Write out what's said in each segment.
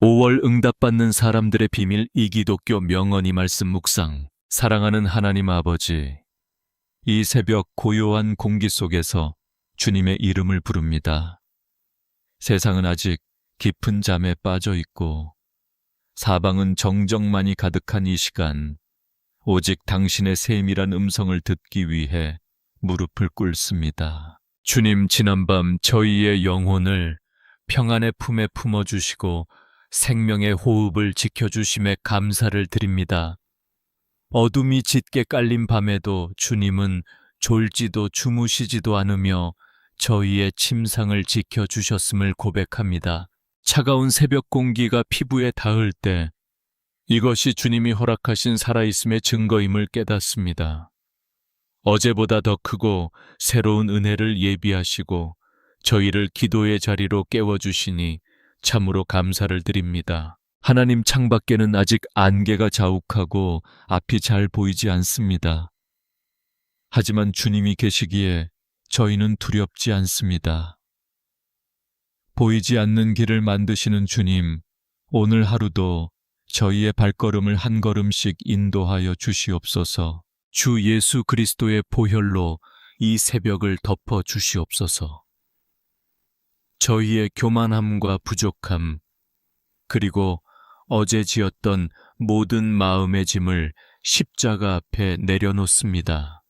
5월 응답받는 사람들의 비밀 이기독교 명언이 말씀 묵상. 사랑하는 하나님 아버지, 이 새벽 고요한 공기 속에서 주님의 이름을 부릅니다. 세상은 아직 깊은 잠에 빠져 있고 사방은 정적만이 가득한 이 시간, 오직 당신의 세밀한 음성을 듣기 위해 무릎을 꿇습니다. 주님, 지난밤 저희의 영혼을 평안의 품에 품어주시고 생명의 호흡을 지켜주심에 감사를 드립니다. 어둠이 짙게 깔린 밤에도 주님은 졸지도 주무시지도 않으며 저희의 침상을 지켜주셨음을 고백합니다. 차가운 새벽 공기가 피부에 닿을 때 이것이 주님이 허락하신 살아있음의 증거임을 깨닫습니다. 어제보다 더 크고 새로운 은혜를 예비하시고 저희를 기도의 자리로 깨워주시니 참으로 감사를 드립니다. 하나님, 창밖에는 아직 안개가 자욱하고 앞이 잘 보이지 않습니다. 하지만 주님이 계시기에 저희는 두렵지 않습니다. 보이지 않는 길을 만드시는 주님, 오늘 하루도 저희의 발걸음을 한 걸음씩 인도하여 주시옵소서. 주 예수 그리스도의 보혈로 이 새벽을 덮어 주시옵소서. 저희의 교만함과 부족함, 그리고 어제 지었던 모든 마음의 짐을 십자가 앞에 내려놓습니다.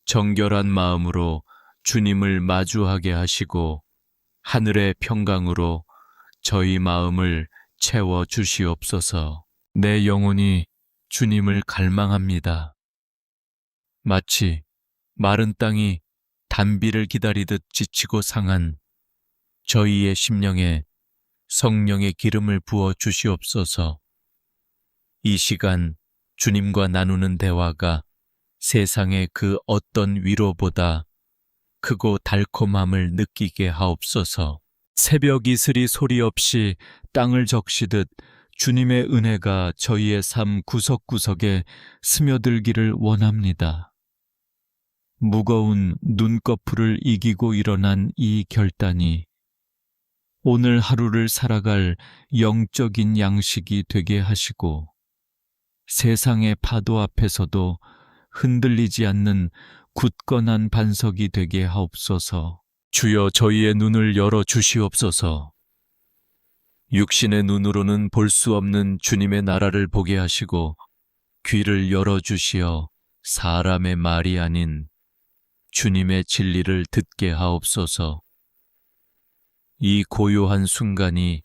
정결한 마음으로 주님을 마주하게 하시고 하늘의 평강으로 저희 마음을 채워 주시옵소서. 내 영혼이 주님을 갈망합니다. 마치 마른 땅이 단비를 기다리듯 지치고 상한 저희의 심령에 성령의 기름을 부어 주시옵소서. 이 시간 주님과 나누는 대화가 세상의 그 어떤 위로보다 크고 달콤함을 느끼게 하옵소서. 새벽 이슬이 소리 없이 땅을 적시듯 주님의 은혜가 저희의 삶 구석구석에 스며들기를 원합니다. 무거운 눈꺼풀을 이기고 일어난 이 결단이 오늘 하루를 살아갈 영적인 양식이 되게 하시고 세상의 파도 앞에서도 흔들리지 않는 굳건한 반석이 되게 하옵소서. 주여, 저희의 눈을 열어 주시옵소서. 육신의 눈으로는 볼 수 없는 주님의 나라를 보게 하시고 귀를 열어 주시어 사람의 말이 아닌 주님의 진리를 듣게 하옵소서. 이 고요한 순간이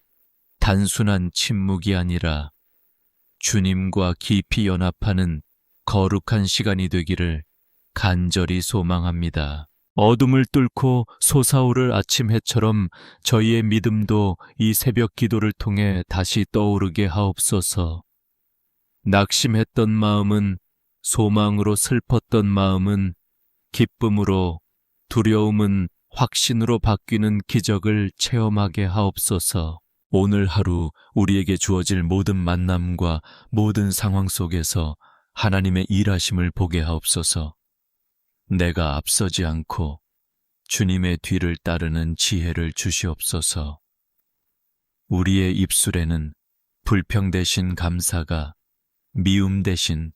단순한 침묵이 아니라 주님과 깊이 연합하는 거룩한 시간이 되기를 간절히 소망합니다. 어둠을 뚫고 솟아오를 아침 해처럼 저희의 믿음도 이 새벽 기도를 통해 다시 떠오르게 하옵소서. 낙심했던 마음은, 소망으로 슬펐던 마음은 기쁨으로, 두려움은 확신으로 바뀌는 기적을 체험하게 하옵소서. 오늘 하루 우리에게 주어질 모든 만남과 모든 상황 속에서 하나님의 일하심을 보게 하옵소서. 내가 앞서지 않고 주님의 뒤를 따르는 지혜를 주시옵소서. 우리의 입술에는 불평 대신 감사가, 미움 대신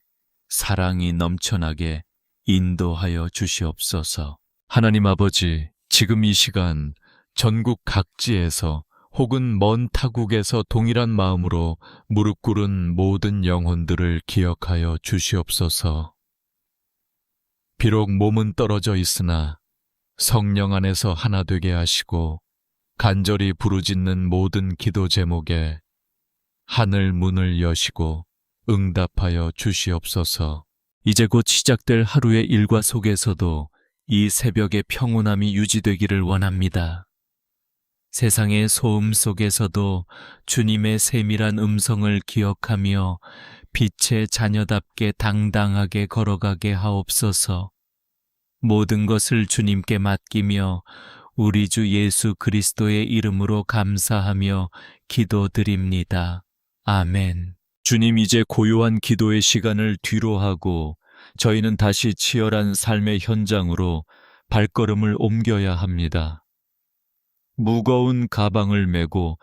사랑이 넘쳐나게 인도하여 주시옵소서. 하나님 아버지, 지금 이 시간 전국 각지에서 혹은 먼 타국에서 동일한 마음으로 무릎 꿇은 모든 영혼들을 기억하여 주시옵소서. 비록 몸은 떨어져 있으나 성령 안에서 하나 되게 하시고 간절히 부르짖는 모든 기도 제목에 하늘 문을 여시고 응답하여 주시옵소서. 이제 곧 시작될 하루의 일과 속에서도 이 새벽의 평온함이 유지되기를 원합니다. 세상의 소음 속에서도 주님의 세밀한 음성을 기억하며 빛의 자녀답게 당당하게 걸어가게 하옵소서. 모든 것을 주님께 맡기며 우리 주 예수 그리스도의 이름으로 감사하며 기도드립니다. 아멘. 주님, 이제 고요한 기도의 시간을 뒤로하고 저희는 다시 치열한 삶의 현장으로 발걸음을 옮겨야 합니다. 무거운 가방을 메고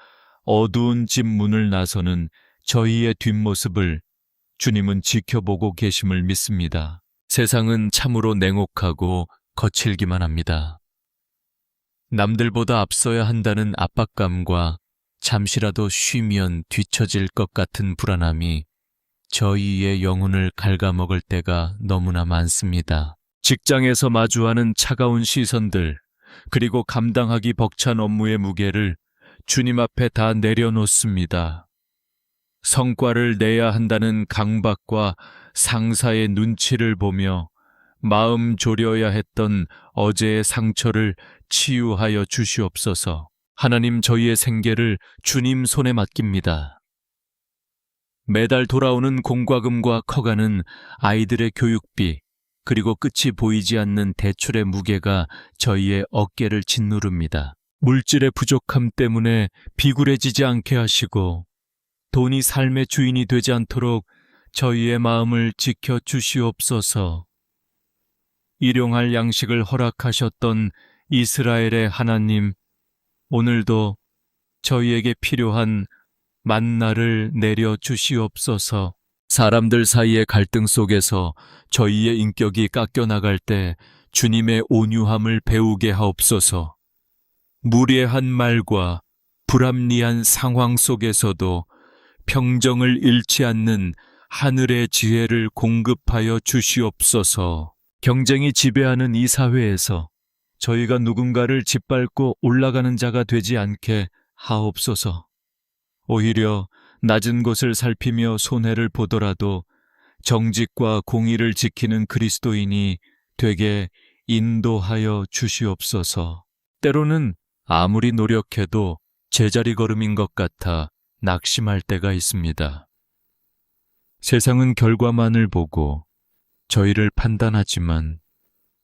어두운 집 문을 나서는 저희의 뒷모습을 주님은 지켜보고 계심을 믿습니다. 세상은 참으로 냉혹하고 거칠기만 합니다. 남들보다 앞서야 한다는 압박감과 잠시라도 쉬면 뒤처질 것 같은 불안함이 저희의 영혼을 갉아먹을 때가 너무나 많습니다. 직장에서 마주하는 차가운 시선들, 그리고 감당하기 벅찬 업무의 무게를 주님 앞에 다 내려놓습니다. 성과를 내야 한다는 강박과 상사의 눈치를 보며 마음 졸여야 했던 어제의 상처를 치유하여 주시옵소서. 하나님, 저희의 생계를 주님 손에 맡깁니다. 매달 돌아오는 공과금과 커가는 아이들의 교육비, 그리고 끝이 보이지 않는 대출의 무게가 저희의 어깨를 짓누릅니다. 물질의 부족함 때문에 비굴해지지 않게 하시고 돈이 삶의 주인이 되지 않도록 저희의 마음을 지켜 주시옵소서. 일용할 양식을 허락하셨던 이스라엘의 하나님, 오늘도 저희에게 필요한 만나를 내려 주시옵소서. 사람들 사이의 갈등 속에서 저희의 인격이 깎여나갈 때 주님의 온유함을 배우게 하옵소서. 무례한 말과 불합리한 상황 속에서도 평정을 잃지 않는 하늘의 지혜를 공급하여 주시옵소서. 경쟁이 지배하는 이 사회에서 저희가 누군가를 짓밟고 올라가는 자가 되지 않게 하옵소서. 오히려 낮은 곳을 살피며 손해를 보더라도 정직과 공의를 지키는 그리스도인이 되게 인도하여 주시옵소서. 때로는 아무리 노력해도 제자리 걸음인 것 같아 낙심할 때가 있습니다. 세상은 결과만을 보고 저희를 판단하지만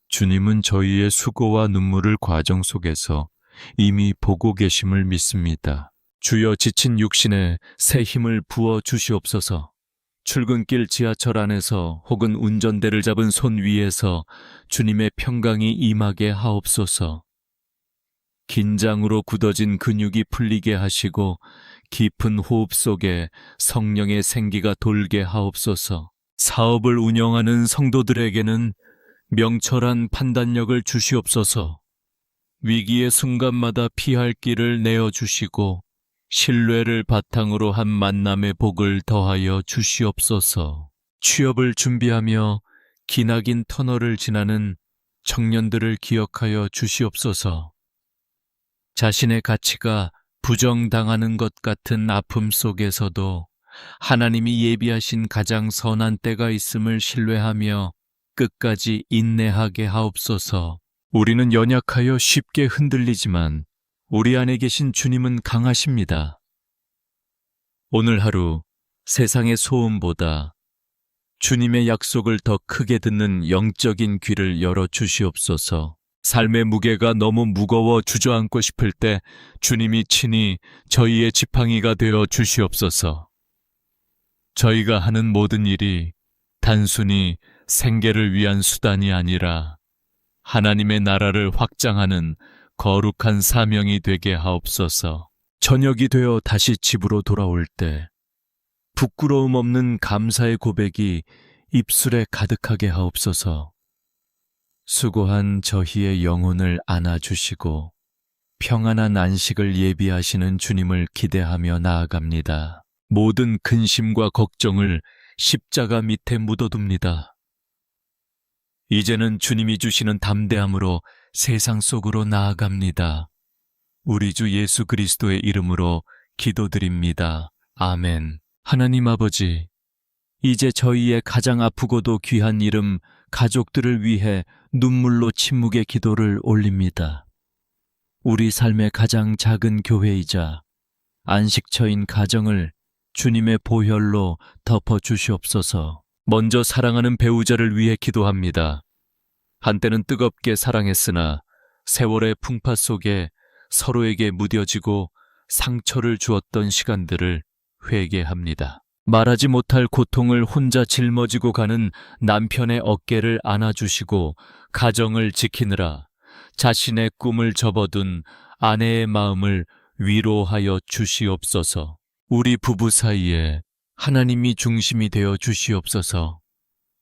주님은 저희의 수고와 눈물을 과정 속에서 이미 보고 계심을 믿습니다. 주여, 지친 육신에 새 힘을 부어 주시옵소서. 출근길 지하철 안에서 혹은 운전대를 잡은 손 위에서 주님의 평강이 임하게 하옵소서. 긴장으로 굳어진 근육이 풀리게 하시고 깊은 호흡 속에 성령의 생기가 돌게 하옵소서. 사업을 운영하는 성도들에게는 명철한 판단력을 주시옵소서. 위기의 순간마다 피할 길을 내어주시고 신뢰를 바탕으로 한 만남의 복을 더하여 주시옵소서. 취업을 준비하며 기나긴 터널을 지나는 청년들을 기억하여 주시옵소서. 자신의 가치가 부정당하는 것 같은 아픔 속에서도 하나님이 예비하신 가장 선한 때가 있음을 신뢰하며 끝까지 인내하게 하옵소서. 우리는 연약하여 쉽게 흔들리지만 우리 안에 계신 주님은 강하십니다. 오늘 하루 세상의 소음보다 주님의 약속을 더 크게 듣는 영적인 귀를 열어 주시옵소서. 삶의 무게가 너무 무거워 주저앉고 싶을 때 주님이 친히 저희의 지팡이가 되어 주시옵소서. 저희가 하는 모든 일이 단순히 생계를 위한 수단이 아니라 하나님의 나라를 확장하는 거룩한 사명이 되게 하옵소서. 저녁이 되어 다시 집으로 돌아올 때 부끄러움 없는 감사의 고백이 입술에 가득하게 하옵소서. 수고한 저희의 영혼을 안아주시고 평안한 안식을 예비하시는 주님을 기대하며 나아갑니다. 모든 근심과 걱정을 십자가 밑에 묻어둡니다. 이제는 주님이 주시는 담대함으로 세상 속으로 나아갑니다. 우리 주 예수 그리스도의 이름으로 기도드립니다. 아멘. 하나님 아버지, 이제 저희의 가장 아프고도 귀한 이름 가족들을 위해 눈물로 침묵의 기도를 올립니다. 우리 삶의 가장 작은 교회이자 안식처인 가정을 주님의 보혈로 덮어주시옵소서. 먼저 사랑하는 배우자를 위해 기도합니다. 한때는 뜨겁게 사랑했으나 세월의 풍파 속에 서로에게 무뎌지고 상처를 주었던 시간들을 회개합니다. 말하지 못할 고통을 혼자 짊어지고 가는 남편의 어깨를 안아주시고 가정을 지키느라 자신의 꿈을 접어둔 아내의 마음을 위로하여 주시옵소서. 우리 부부 사이에 하나님이 중심이 되어 주시옵소서.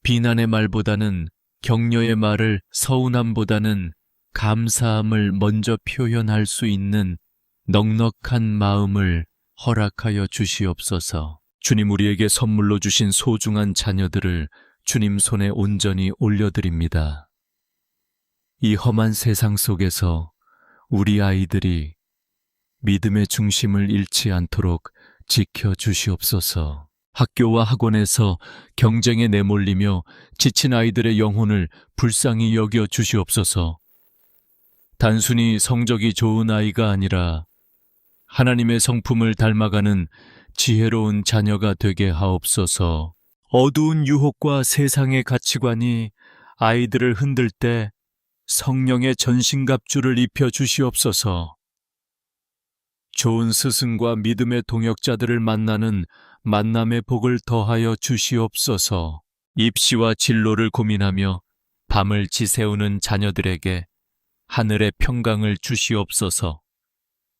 비난의 말보다는 격려의 말을, 서운함보다는 감사함을 먼저 표현할 수 있는 넉넉한 마음을 허락하여 주시옵소서. 주님, 우리에게 선물로 주신 소중한 자녀들을 주님 손에 온전히 올려드립니다. 이 험한 세상 속에서 우리 아이들이 믿음의 중심을 잃지 않도록 지켜주시옵소서. 학교와 학원에서 경쟁에 내몰리며 지친 아이들의 영혼을 불쌍히 여겨 주시옵소서. 단순히 성적이 좋은 아이가 아니라 하나님의 성품을 닮아가는 지혜로운 자녀가 되게 하옵소서. 어두운 유혹과 세상의 가치관이 아이들을 흔들 때 성령의 전신갑주를 입혀 주시옵소서. 좋은 스승과 믿음의 동역자들을 만나는 만남의 복을 더하여 주시옵소서. 입시와 진로를 고민하며 밤을 지새우는 자녀들에게 하늘의 평강을 주시옵소서.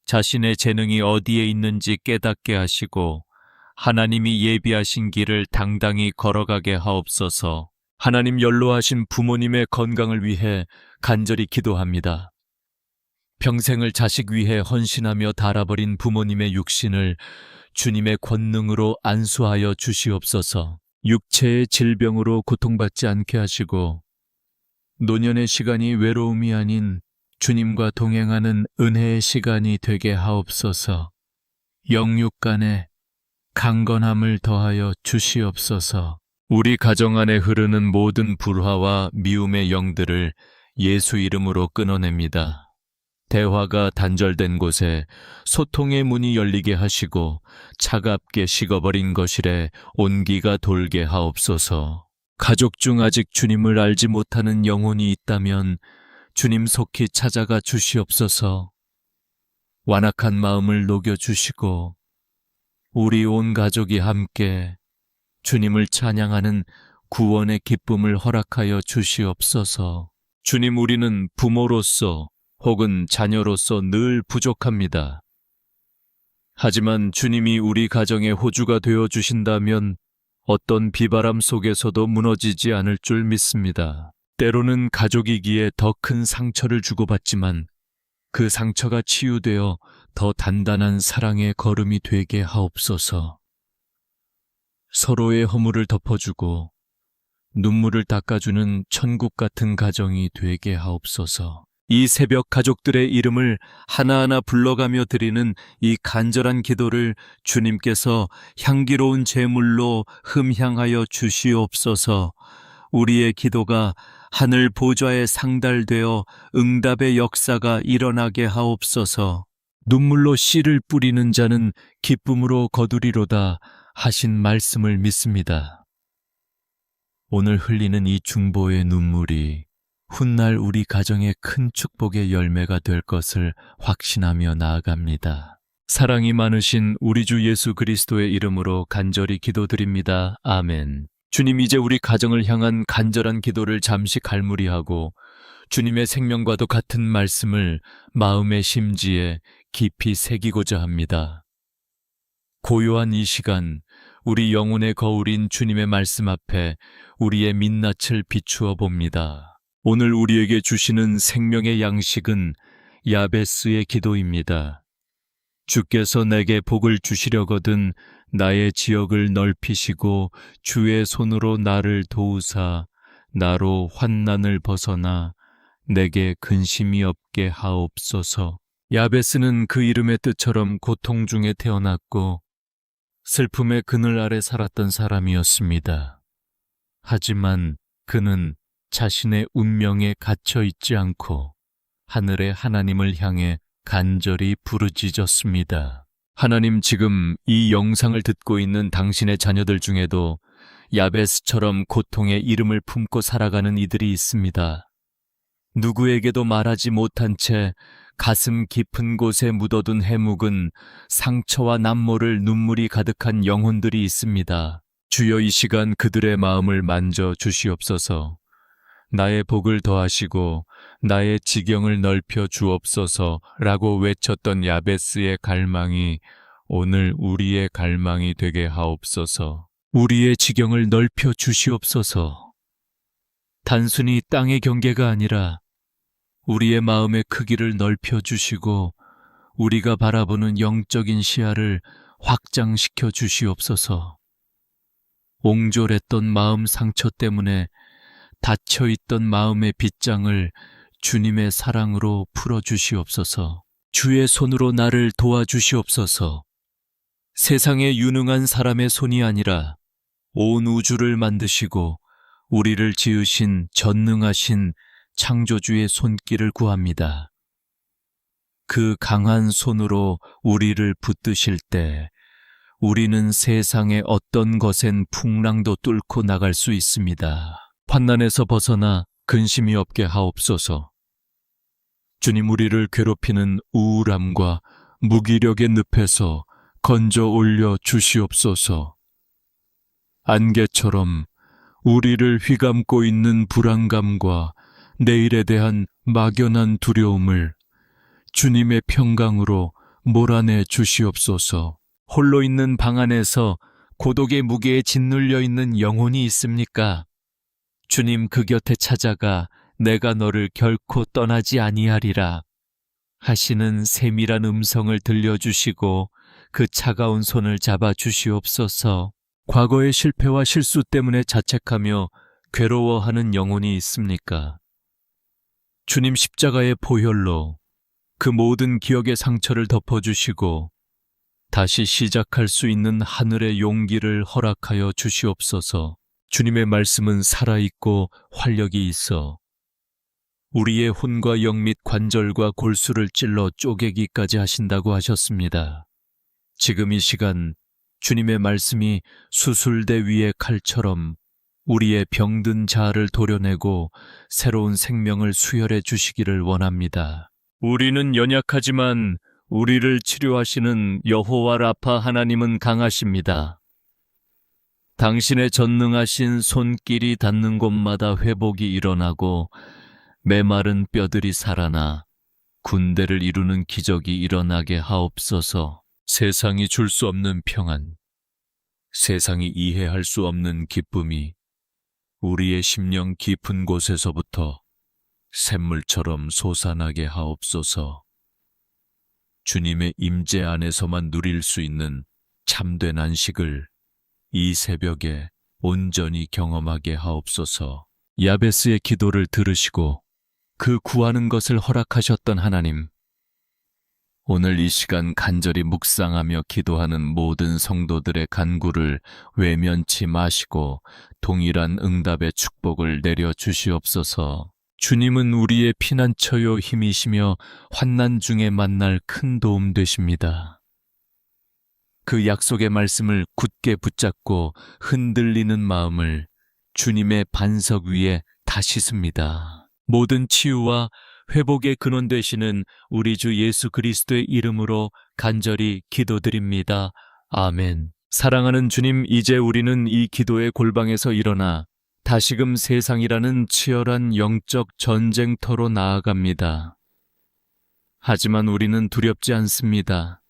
자신의 재능이 어디에 있는지 깨닫게 하시고 하나님이 예비하신 길을 당당히 걸어가게 하옵소서. 하나님, 연로하신 부모님의 건강을 위해 간절히 기도합니다. 평생을 자식 위해 헌신하며 달아버린 부모님의 육신을 주님의 권능으로 안수하여 주시옵소서. 육체의 질병으로 고통받지 않게 하시고 노년의 시간이 외로움이 아닌 주님과 동행하는 은혜의 시간이 되게 하옵소서. 영육 간에 강건함을 더하여 주시옵소서. 우리 가정 안에 흐르는 모든 불화와 미움의 영들을 예수 이름으로 끊어냅니다. 대화가 단절된 곳에 소통의 문이 열리게 하시고 차갑게 식어버린 거실에 온기가 돌게 하옵소서. 가족 중 아직 주님을 알지 못하는 영혼이 있다면 주님 속히 찾아가 주시옵소서. 완악한 마음을 녹여주시고 우리 온 가족이 함께 주님을 찬양하는 구원의 기쁨을 허락하여 주시옵소서. 주님, 우리는 부모로서 혹은 자녀로서 늘 부족합니다. 하지만 주님이 우리 가정의 호주가 되어 주신다면 어떤 비바람 속에서도 무너지지 않을 줄 믿습니다. 때로는 가족이기에 더 큰 상처를 주고받지만 그 상처가 치유되어 더 단단한 사랑의 걸음이 되게 하옵소서. 서로의 허물을 덮어주고 눈물을 닦아주는 천국 같은 가정이 되게 하옵소서. 이 새벽 가족들의 이름을 하나하나 불러가며 드리는 이 간절한 기도를 주님께서 향기로운 제물로 흠향하여 주시옵소서. 우리의 기도가 하늘 보좌에 상달되어 응답의 역사가 일어나게 하옵소서. 눈물로 씨를 뿌리는 자는 기쁨으로 거두리로다 하신 말씀을 믿습니다. 오늘 흘리는 이 중보의 눈물이 훗날 우리 가정의 큰 축복의 열매가 될 것을 확신하며 나아갑니다. 사랑이 많으신 우리 주 예수 그리스도의 이름으로 간절히 기도드립니다. 아멘. 주님, 이제 우리 가정을 향한 간절한 기도를 잠시 갈무리하고 주님의 생명과도 같은 말씀을 마음의 심지에 깊이 새기고자 합니다. 고요한 이 시간, 우리 영혼의 거울인 주님의 말씀 앞에 우리의 민낯을 비추어 봅니다. 오늘 우리에게 주시는 생명의 양식은 야베스의 기도입니다. 주께서 내게 복을 주시려거든 나의 지역을 넓히시고 주의 손으로 나를 도우사 나로 환난을 벗어나 내게 근심이 없게 하옵소서. 야베스는 그 이름의 뜻처럼 고통 중에 태어났고 슬픔의 그늘 아래 살았던 사람이었습니다. 하지만 그는 자신의 운명에 갇혀 있지 않고 하늘의 하나님을 향해 간절히 부르짖었습니다. 하나님, 지금 이 영상을 듣고 있는 당신의 자녀들 중에도 야베스처럼 고통의 이름을 품고 살아가는 이들이 있습니다. 누구에게도 말하지 못한 채 가슴 깊은 곳에 묻어둔 해묵은 상처와 남모를 눈물이 가득한 영혼들이 있습니다. 주여, 이 시간 그들의 마음을 만져 주시옵소서. 나의 복을 더하시고 나의 지경을 넓혀 주옵소서라고 외쳤던 야베스의 갈망이 오늘 우리의 갈망이 되게 하옵소서. 우리의 지경을 넓혀 주시옵소서. 단순히 땅의 경계가 아니라 우리의 마음의 크기를 넓혀 주시고 우리가 바라보는 영적인 시야를 확장시켜 주시옵소서. 옹졸했던 마음 상처 때문에 닫혀있던 마음의 빗장을 주님의 사랑으로 풀어주시옵소서. 주의 손으로 나를 도와주시옵소서. 세상에 유능한 사람의 손이 아니라 온 우주를 만드시고 우리를 지으신 전능하신 창조주의 손길을 구합니다. 그 강한 손으로 우리를 붙드실 때 우리는 세상의 어떤 것엔 풍랑도 뚫고 나갈 수 있습니다. 환난에서 벗어나 근심이 없게 하옵소서. 주님, 우리를 괴롭히는 우울함과 무기력의 늪에서 건져 올려 주시옵소서. 안개처럼 우리를 휘감고 있는 불안감과 내일에 대한 막연한 두려움을 주님의 평강으로 몰아내 주시옵소서. 홀로 있는 방 안에서 고독의 무게에 짓눌려 있는 영혼이 있습니까? 주님, 그 곁에 찾아가 내가 너를 결코 떠나지 아니하리라 하시는 세밀한 음성을 들려주시고 그 차가운 손을 잡아 주시옵소서. 과거의 실패와 실수 때문에 자책하며 괴로워하는 영혼이 있습니까? 주님, 십자가의 보혈로 그 모든 기억의 상처를 덮어주시고 다시 시작할 수 있는 하늘의 용기를 허락하여 주시옵소서. 주님의 말씀은 살아있고 활력이 있어 우리의 혼과 영 및 관절과 골수를 찔러 쪼개기까지 하신다고 하셨습니다. 지금 이 시간 주님의 말씀이 수술대 위의 칼처럼 우리의 병든 자아를 도려내고 새로운 생명을 수혈해 주시기를 원합니다. 우리는 연약하지만 우리를 치료하시는 여호와 라파 하나님은 강하십니다. 당신의 전능하신 손길이 닿는 곳마다 회복이 일어나고 메마른 뼈들이 살아나 군대를 이루는 기적이 일어나게 하옵소서. 세상이 줄 수 없는 평안, 세상이 이해할 수 없는 기쁨이 우리의 심령 깊은 곳에서부터 샘물처럼 솟아나게 하옵소서. 주님의 임재 안에서만 누릴 수 있는 참된 안식을 이 새벽에 온전히 경험하게 하옵소서. 야베스의 기도를 들으시고 그 구하는 것을 허락하셨던 하나님, 오늘 이 시간 간절히 묵상하며 기도하는 모든 성도들의 간구를 외면치 마시고 동일한 응답의 축복을 내려 주시옵소서. 주님은 우리의 피난처요 힘이시며 환난 중에 만날 큰 도움 되십니다. 그 약속의 말씀을 굳게 붙잡고 흔들리는 마음을 주님의 반석 위에 다시 씁니다. 모든 치유와 회복의 근원 되시는 우리 주 예수 그리스도의 이름으로 간절히 기도드립니다. 아멘. 사랑하는 주님, 이제 우리는 이 기도의 골방에서 일어나 다시금 세상이라는 치열한 영적 전쟁터로 나아갑니다. 하지만 우리는 두렵지 않습니다.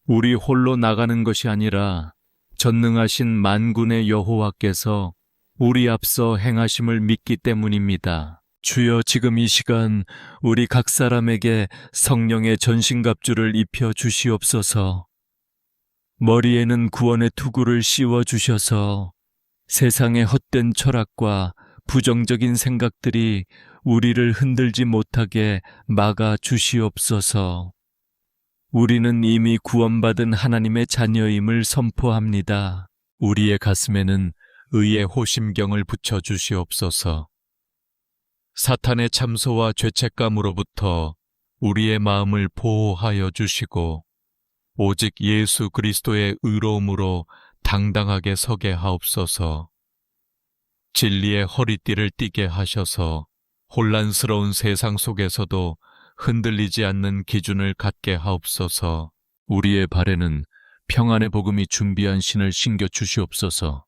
우리 홀로 나가는 것이 아니라 전능하신 만군의 여호와께서 우리 앞서 행하심을 믿기 때문입니다. 주여, 지금 이 시간 우리 각 사람에게 성령의 전신갑주를 입혀 주시옵소서. 머리에는 구원의 투구를 씌워 주셔서 세상의 헛된 철학과 부정적인 생각들이 우리를 흔들지 못하게 막아 주시옵소서. 우리는 이미 구원받은 하나님의 자녀임을 선포합니다. 우리의 가슴에는 의의 호심경을 붙여 주시옵소서. 사탄의 참소와 죄책감으로부터 우리의 마음을 보호하여 주시고 오직 예수 그리스도의 의로움으로 당당하게 서게 하옵소서. 진리의 허리띠를 띠게 하셔서 혼란스러운 세상 속에서도 흔들리지 않는 기준을 갖게 하옵소서. 우리의 발에는 평안의 복음이 준비한 신을 신겨 주시옵소서.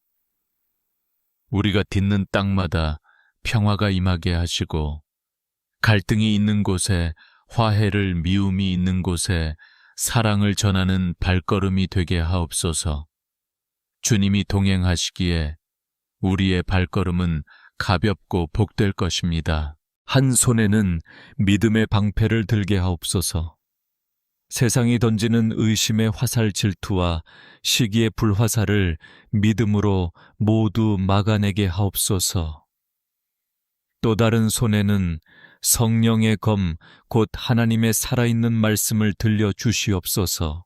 우리가 딛는 땅마다 평화가 임하게 하시고 갈등이 있는 곳에 화해를, 미움이 있는 곳에 사랑을 전하는 발걸음이 되게 하옵소서. 주님이 동행하시기에 우리의 발걸음은 가볍고 복될 것입니다. 한 손에는 믿음의 방패를 들게 하옵소서. 세상이 던지는 의심의 화살 질투와 시기의 불화살을 믿음으로 모두 막아내게 하옵소서. 또 다른 손에는 성령의 검, 곧 하나님의 살아있는 말씀을 들려주시옵소서.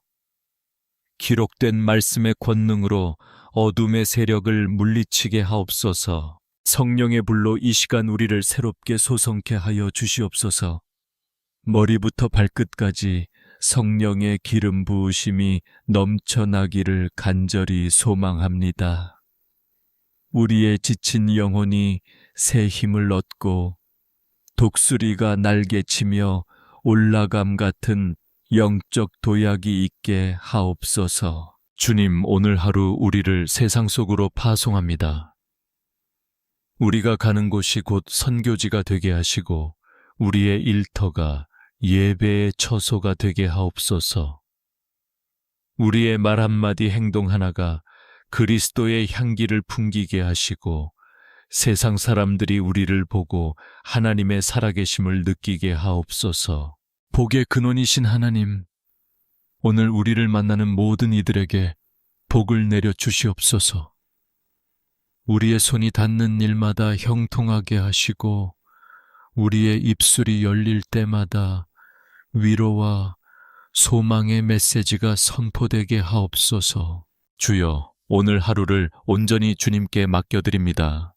기록된 말씀의 권능으로 어둠의 세력을 물리치게 하옵소서. 성령의 불로 이 시간 우리를 새롭게 소성케 하여 주시옵소서. 머리부터 발끝까지 성령의 기름 부으심이 넘쳐나기를 간절히 소망합니다. 우리의 지친 영혼이 새 힘을 얻고 독수리가 날개치며 올라감 같은 영적 도약이 있게 하옵소서. 주님, 오늘 하루 우리를 세상 속으로 파송합니다. 우리가 가는 곳이 곧 선교지가 되게 하시고 우리의 일터가 예배의 처소가 되게 하옵소서. 우리의 말 한마디 행동 하나가 그리스도의 향기를 풍기게 하시고 세상 사람들이 우리를 보고 하나님의 살아계심을 느끼게 하옵소서. 복의 근원이신 하나님, 오늘 우리를 만나는 모든 이들에게 복을 내려 주시옵소서. 우리의 손이 닿는 일마다 형통하게 하시고 우리의 입술이 열릴 때마다 위로와 소망의 메시지가 선포되게 하옵소서. 주여, 오늘 하루를 온전히 주님께 맡겨드립니다.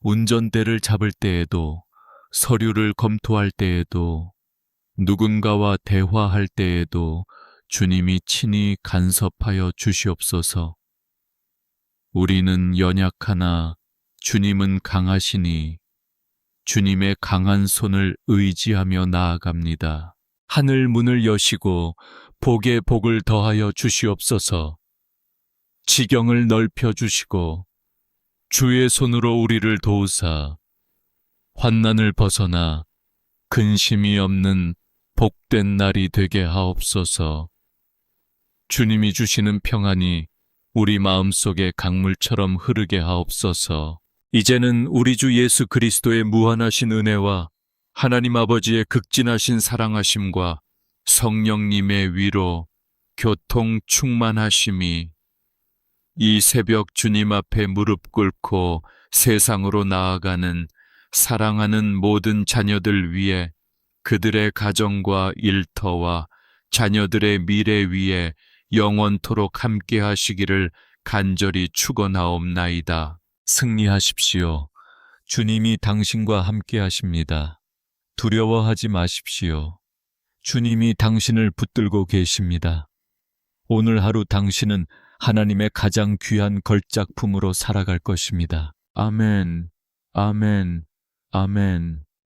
운전대를 잡을 때에도, 서류를 검토할 때에도, 누군가와 대화할 때에도 주님이 친히 간섭하여 주시옵소서. 우리는 연약하나 주님은 강하시니 주님의 강한 손을 의지하며 나아갑니다. 하늘 문을 여시고 복의 복을 더하여 주시옵소서. 지경을 넓혀 주시고 주의 손으로 우리를 도우사 환난을 벗어나 근심이 없는 복된 날이 되게 하옵소서. 주님이 주시는 평안이 우리 마음속에 강물처럼 흐르게 하옵소서. 이제는 우리 주 예수 그리스도의 무한하신 은혜와 하나님 아버지의 극진하신 사랑하심과 성령님의 위로, 교통 충만하심이 이 새벽 주님 앞에 무릎 꿇고 세상으로 나아가는 사랑하는 모든 자녀들 위에, 그들의 가정과 일터와 자녀들의 미래 위에 영원토록 함께 하시기를 간절히 축원하옵나이다. 승리하십시오. 주님이 당신과 함께 하십니다. 두려워하지 마십시오. 주님이 당신을 붙들고 계십니다. 오늘 하루 당신은 하나님의 가장 귀한 걸작품으로 살아갈 것입니다. 아멘, 아멘, 아멘.